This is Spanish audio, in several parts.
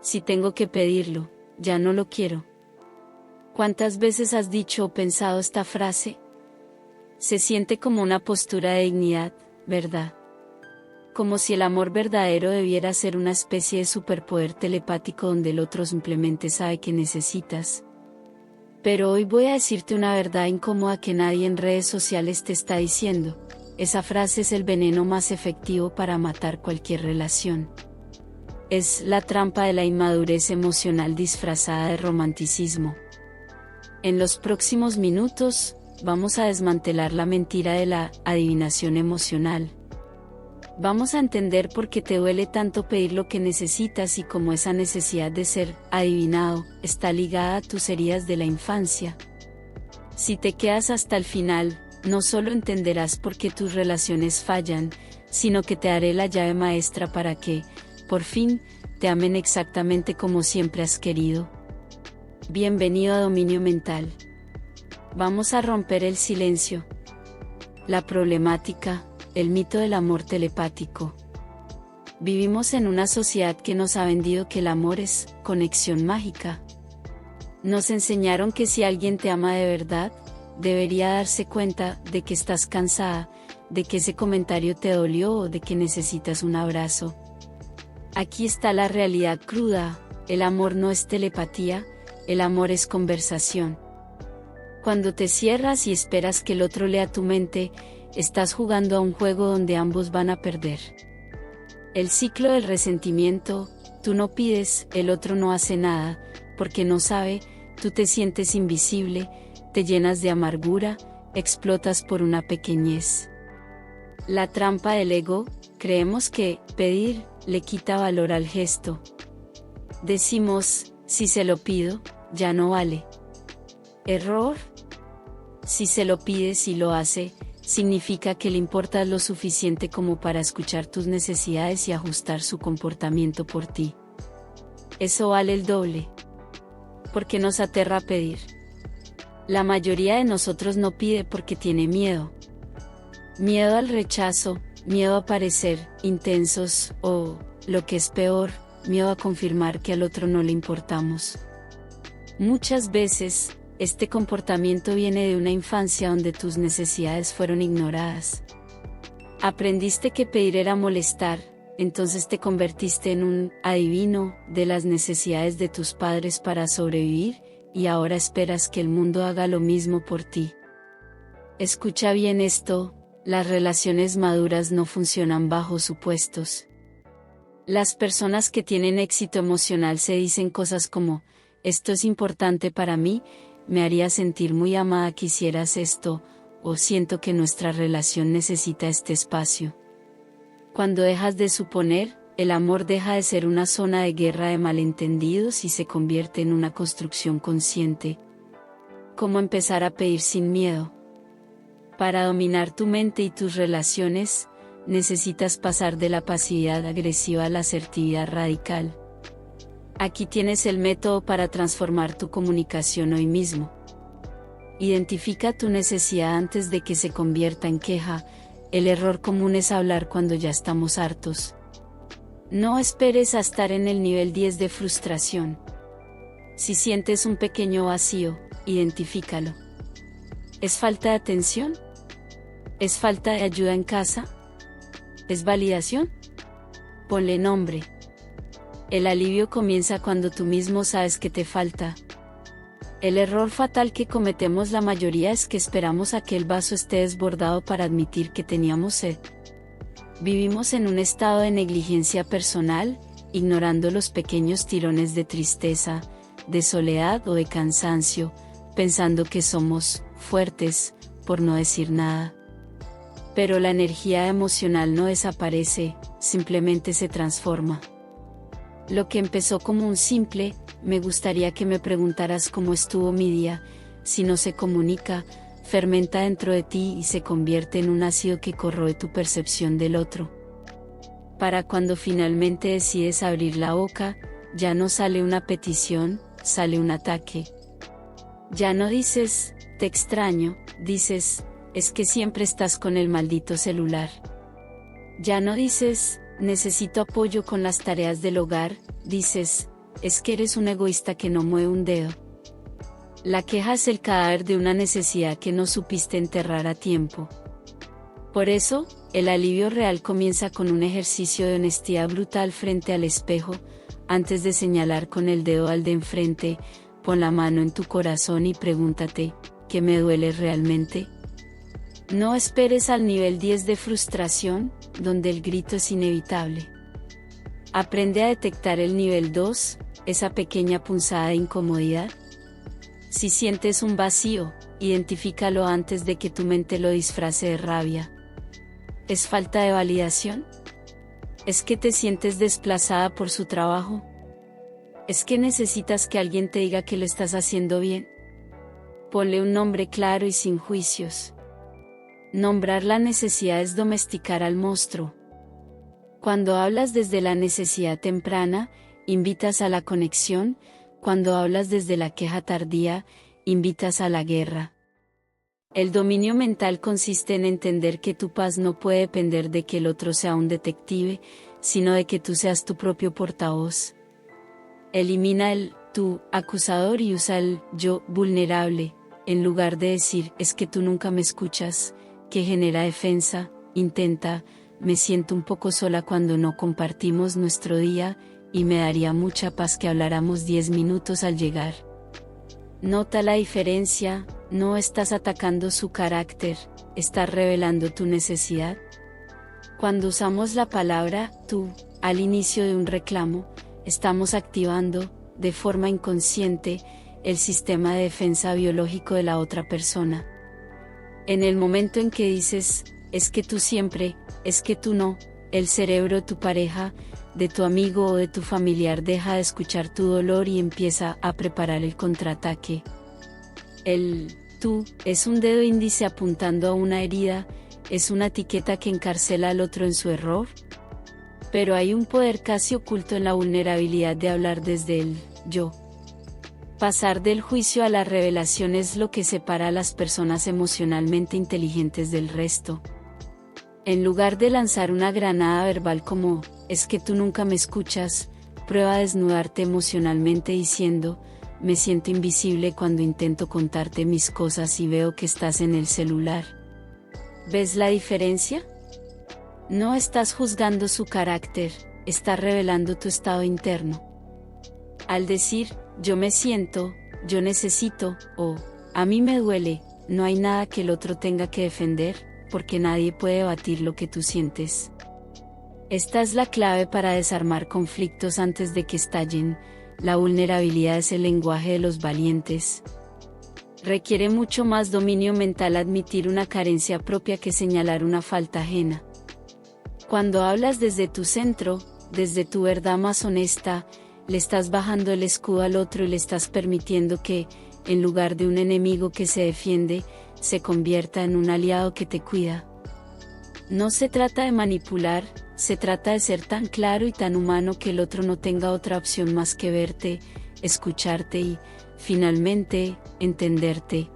Si tengo que pedirlo, ya no lo quiero. ¿Cuántas veces has dicho o pensado esta frase? Se siente como una postura de dignidad, ¿verdad? Como si el amor verdadero debiera ser una especie de superpoder telepático donde el otro simplemente sabe que necesitas. Pero hoy voy a decirte una verdad incómoda que nadie en redes sociales te está diciendo. Esa frase es el veneno más efectivo para matar cualquier relación. Es la trampa de la inmadurez emocional disfrazada de romanticismo. En los próximos minutos, vamos a desmantelar la mentira de la adivinación emocional. Vamos a entender por qué te duele tanto pedir lo que necesitas y cómo esa necesidad de ser adivinado está ligada a tus heridas de la infancia. Si te quedas hasta el final, no solo entenderás por qué tus relaciones fallan, sino que te daré la llave maestra para que, por fin, te amen exactamente como siempre has querido. Bienvenido a Dominio Mental. Vamos a romper el silencio. La problemática, el mito del amor telepático. Vivimos en una sociedad que nos ha vendido que el amor es conexión mágica. Nos enseñaron que si alguien te ama de verdad, debería darse cuenta de que estás cansada, de que ese comentario te dolió o de que necesitas un abrazo. Aquí está la realidad cruda: el amor no es telepatía, el amor es conversación. Cuando te cierras y esperas que el otro lea tu mente, estás jugando a un juego donde ambos van a perder. El ciclo del resentimiento: tú no pides, el otro no hace nada, porque no sabe, tú te sientes invisible, te llenas de amargura, explotas por una pequeñez. La trampa del ego: creemos que pedir le quita valor al gesto. Decimos, si se lo pido, ya no vale. Error. Si se lo pides y lo hace, significa que le importas lo suficiente como para escuchar tus necesidades y ajustar su comportamiento por ti. Eso vale el doble. Porque nos aterra pedir. La mayoría de nosotros no pide porque tiene miedo. Miedo al rechazo, miedo a parecer intensos o, lo que es peor, miedo a confirmar que al otro no le importamos. Muchas veces, este comportamiento viene de una infancia donde tus necesidades fueron ignoradas. Aprendiste que pedir era molestar, entonces te convertiste en un adivino de las necesidades de tus padres para sobrevivir, y ahora esperas que el mundo haga lo mismo por ti. Escucha bien esto: las relaciones maduras no funcionan bajo supuestos. Las personas que tienen éxito emocional se dicen cosas como: esto es importante para mí, me haría sentir muy amada que hicieras esto, o siento que nuestra relación necesita este espacio. Cuando dejas de suponer, el amor deja de ser una zona de guerra de malentendidos y se convierte en una construcción consciente. ¿Cómo empezar a pedir sin miedo? Para dominar tu mente y tus relaciones, necesitas pasar de la pasividad agresiva a la asertividad radical. Aquí tienes el método para transformar tu comunicación hoy mismo. Identifica tu necesidad antes de que se convierta en queja. El error común es hablar cuando ya estamos hartos. No esperes a estar en el nivel 10 de frustración. Si sientes un pequeño vacío, identifícalo. ¿Es falta de atención? ¿Es falta de ayuda en casa? ¿Es validación? Ponle nombre. El alivio comienza cuando tú mismo sabes que te falta. El error fatal que cometemos la mayoría es que esperamos a que el vaso esté desbordado para admitir que teníamos sed. Vivimos en un estado de negligencia personal, ignorando los pequeños tirones de tristeza, de soledad o de cansancio, pensando que somos fuertes, por no decir nada. Pero la energía emocional no desaparece, simplemente se transforma. Lo que empezó como un simple, me gustaría que me preguntaras cómo estuvo mi día, si no se comunica, fermenta dentro de ti y se convierte en un ácido que corroe tu percepción del otro. Para cuando finalmente decides abrir la boca, ya no sale una petición, sale un ataque. Ya no dices, te extraño, dices, es que siempre estás con el maldito celular. Ya no dices, necesito apoyo con las tareas del hogar, dices, es que eres un egoísta que no mueve un dedo. La queja es el cadáver de una necesidad que no supiste enterrar a tiempo. Por eso, el alivio real comienza con un ejercicio de honestidad brutal frente al espejo. Antes de señalar con el dedo al de enfrente, pon la mano en tu corazón y pregúntate, ¿qué me duele realmente? No esperes al nivel 10 de frustración, donde el grito es inevitable. Aprende a detectar el nivel 2, esa pequeña punzada de incomodidad. Si sientes un vacío, identifícalo antes de que tu mente lo disfrace de rabia. ¿Es falta de validación? ¿Es que te sientes desplazada por su trabajo? ¿Es que necesitas que alguien te diga que lo estás haciendo bien? Ponle un nombre claro y sin juicios. Nombrar la necesidad es domesticar al monstruo. Cuando hablas desde la necesidad temprana, invitas a la conexión. Cuando hablas desde la queja tardía, invitas a la guerra. El dominio mental consiste en entender que tu paz no puede depender de que el otro sea un detective, sino de que tú seas tu propio portavoz. Elimina el tú acusador y usa el yo vulnerable, en lugar de decir es que tú nunca me escuchas, que genera defensa. Intenta, me siento un poco sola cuando no compartimos nuestro día, y me daría mucha paz que habláramos 10 minutos al llegar. Nota la diferencia, no estás atacando su carácter, estás revelando tu necesidad. Cuando usamos la palabra tú al inicio de un reclamo, estamos activando, de forma inconsciente, el sistema de defensa biológico de la otra persona. En el momento en que dices, es que tú siempre, es que tú no, el cerebro de tu pareja, de tu amigo o de tu familiar deja de escuchar tu dolor y empieza a preparar el contraataque. El tú es un dedo índice apuntando a una herida, es una etiqueta que encarcela al otro en su error. Pero hay un poder casi oculto en la vulnerabilidad de hablar desde el yo. Pasar del juicio a la revelación es lo que separa a las personas emocionalmente inteligentes del resto. En lugar de lanzar una granada verbal como, es que tú nunca me escuchas, prueba a desnudarte emocionalmente diciendo, me siento invisible cuando intento contarte mis cosas y veo que estás en el celular. ¿Ves la diferencia? No estás juzgando su carácter, estás revelando tu estado interno. Al decir, yo me siento, yo necesito, o, a mí me duele, no hay nada que el otro tenga que defender, porque nadie puede batir lo que tú sientes. Esta es la clave para desarmar conflictos antes de que estallen. La vulnerabilidad es el lenguaje de los valientes. Requiere mucho más dominio mental admitir una carencia propia que señalar una falta ajena. Cuando hablas desde tu centro, desde tu verdad más honesta, le estás bajando el escudo al otro y le estás permitiendo que, en lugar de un enemigo que se defiende, se convierta en un aliado que te cuida. No se trata de manipular, se trata de ser tan claro y tan humano que el otro no tenga otra opción más que verte, escucharte y, finalmente, entenderte.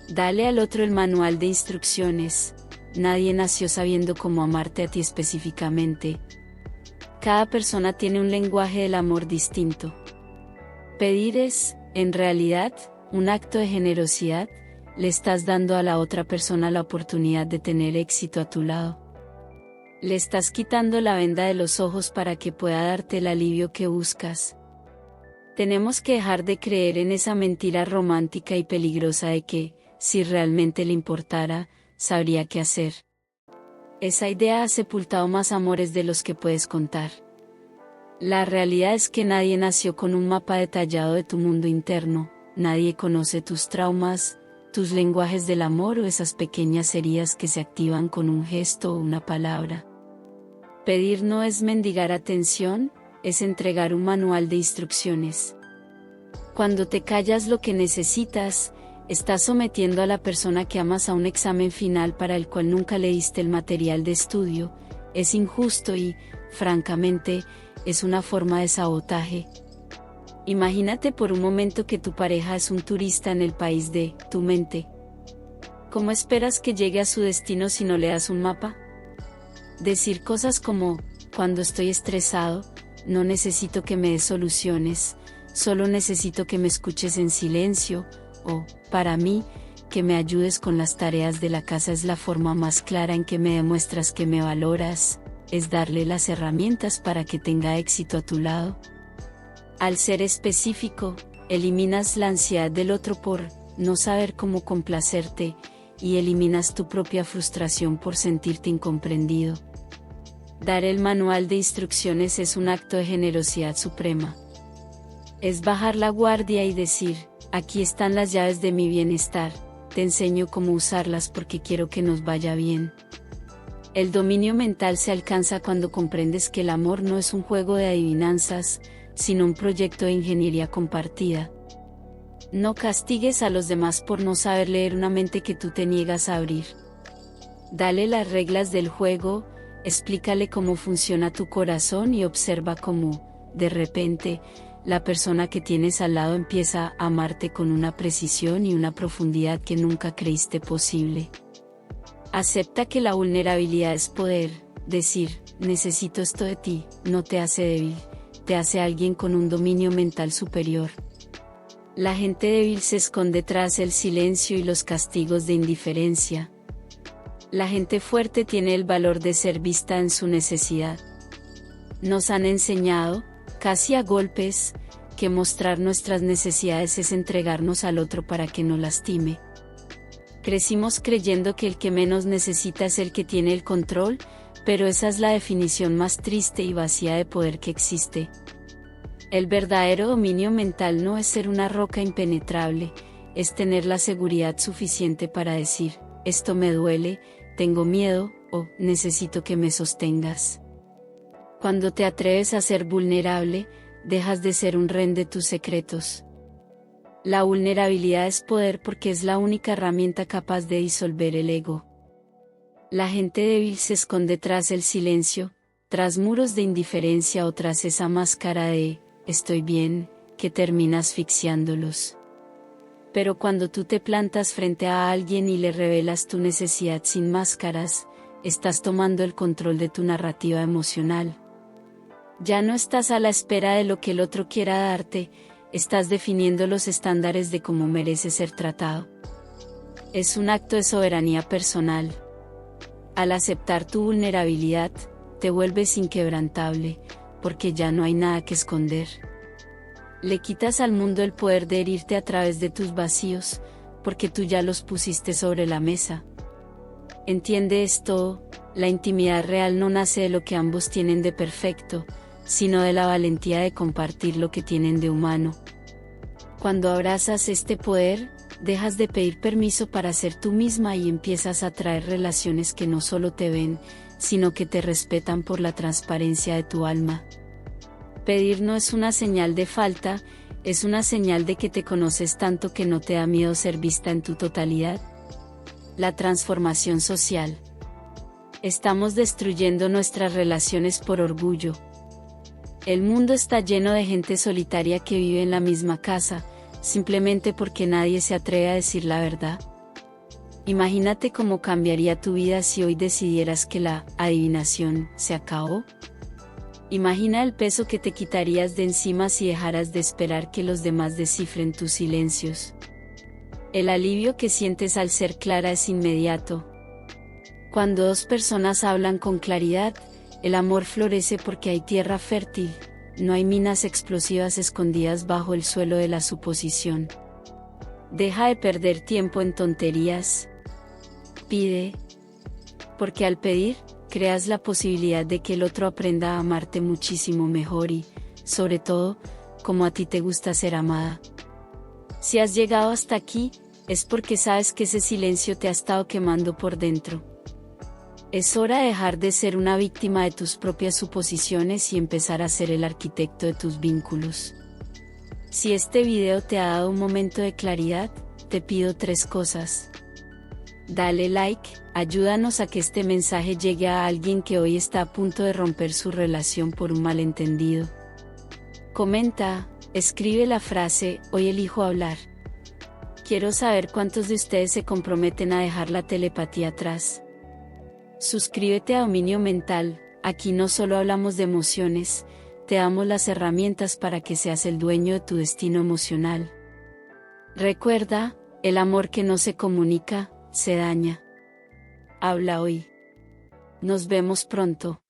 Dale al otro el manual de instrucciones. Nadie nació sabiendo cómo amarte a ti específicamente. Cada persona tiene un lenguaje del amor distinto. Pedir es, en realidad, un acto de generosidad. Le estás dando a la otra persona la oportunidad de tener éxito a tu lado. Le estás quitando la venda de los ojos para que pueda darte el alivio que buscas. Tenemos que dejar de creer en esa mentira romántica y peligrosa de que, si realmente le importara, sabría qué hacer. Esa idea ha sepultado más amores de los que puedes contar. La realidad es que nadie nació con un mapa detallado de tu mundo interno, nadie conoce tus traumas, tus lenguajes del amor o esas pequeñas heridas que se activan con un gesto o una palabra. Pedir no es mendigar atención, es entregar un manual de instrucciones. Cuando te callas lo que necesitas, estás sometiendo a la persona que amas a un examen final para el cual nunca le diste el material de estudio. Es injusto y, francamente, es una forma de sabotaje. Imagínate por un momento que tu pareja es un turista en el país de tu mente. ¿Cómo esperas que llegue a su destino si no le das un mapa? Decir cosas como, cuando estoy estresado, no necesito que me des soluciones, solo necesito que me escuches en silencio, o, para mí, que me ayudes con las tareas de la casa es la forma más clara en que me demuestras que me valoras, es darle las herramientas para que tenga éxito a tu lado. Al ser específico, eliminas la ansiedad del otro por no saber cómo complacerte, y eliminas tu propia frustración por sentirte incomprendido. Dar el manual de instrucciones es un acto de generosidad suprema. Es bajar la guardia y decir, aquí están las llaves de mi bienestar, te enseño cómo usarlas porque quiero que nos vaya bien. El dominio mental se alcanza cuando comprendes que el amor no es un juego de adivinanzas, sino un proyecto de ingeniería compartida. No castigues a los demás por no saber leer una mente que tú te niegas a abrir. Dale las reglas del juego, explícale cómo funciona tu corazón y observa cómo, de repente, la persona que tienes al lado empieza a amarte con una precisión y una profundidad que nunca creíste posible. Acepta que la vulnerabilidad es poder. Decir, necesito esto de ti, no te hace débil, te hace alguien con un dominio mental superior. La gente débil se esconde tras el silencio y los castigos de indiferencia. La gente fuerte tiene el valor de ser vista en su necesidad. Nos han enseñado, casi a golpes, que mostrar nuestras necesidades es entregarnos al otro para que no lastime. Crecimos creyendo que el que menos necesita es el que tiene el control, pero esa es la definición más triste y vacía de poder que existe. El verdadero dominio mental no es ser una roca impenetrable, es tener la seguridad suficiente para decir, esto me duele, tengo miedo, o necesito que me sostengas. Cuando te atreves a ser vulnerable, dejas de ser un rehén de tus secretos. La vulnerabilidad es poder porque es la única herramienta capaz de disolver el ego. La gente débil se esconde tras el silencio, tras muros de indiferencia o tras esa máscara de estoy bien, que termina asfixiándolos. Pero cuando tú te plantas frente a alguien y le revelas tu necesidad sin máscaras, estás tomando el control de tu narrativa emocional. Ya no estás a la espera de lo que el otro quiera darte, estás definiendo los estándares de cómo mereces ser tratado. Es un acto de soberanía personal. Al aceptar tu vulnerabilidad, te vuelves inquebrantable, porque ya no hay nada que esconder. Le quitas al mundo el poder de herirte a través de tus vacíos, porque tú ya los pusiste sobre la mesa. Entiende esto, la intimidad real no nace de lo que ambos tienen de perfecto, sino de la valentía de compartir lo que tienen de humano. Cuando abrazas este poder, dejas de pedir permiso para ser tú misma y empiezas a traer relaciones que no solo te ven, sino que te respetan por la transparencia de tu alma. Pedir no es una señal de falta, es una señal de que te conoces tanto que no te da miedo ser vista en tu totalidad. La transformación social. Estamos destruyendo nuestras relaciones por orgullo. El mundo está lleno de gente solitaria que vive en la misma casa, simplemente porque nadie se atreve a decir la verdad. Imagínate cómo cambiaría tu vida si hoy decidieras que la adivinación se acabó. Imagina el peso que te quitarías de encima si dejaras de esperar que los demás descifren tus silencios. El alivio que sientes al ser clara es inmediato. Cuando dos personas hablan con claridad, el amor florece porque hay tierra fértil, no hay minas explosivas escondidas bajo el suelo de la suposición. Deja de perder tiempo en tonterías. Pide. Porque al pedir, creas la posibilidad de que el otro aprenda a amarte muchísimo mejor y, sobre todo, como a ti te gusta ser amada. Si has llegado hasta aquí, es porque sabes que ese silencio te ha estado quemando por dentro. Es hora de dejar de ser una víctima de tus propias suposiciones y empezar a ser el arquitecto de tus vínculos. Si este video te ha dado un momento de claridad, te pido 3 cosas. Dale like, ayúdanos a que este mensaje llegue a alguien que hoy está a punto de romper su relación por un malentendido. Comenta, escribe la frase, hoy elijo hablar. Quiero saber cuántos de ustedes se comprometen a dejar la telepatía atrás. Suscríbete a Dominio Mental, aquí no solo hablamos de emociones, Te damos las herramientas para que seas el dueño de tu destino emocional. Recuerda, el amor que no se comunica, se daña. Habla hoy. Nos vemos pronto.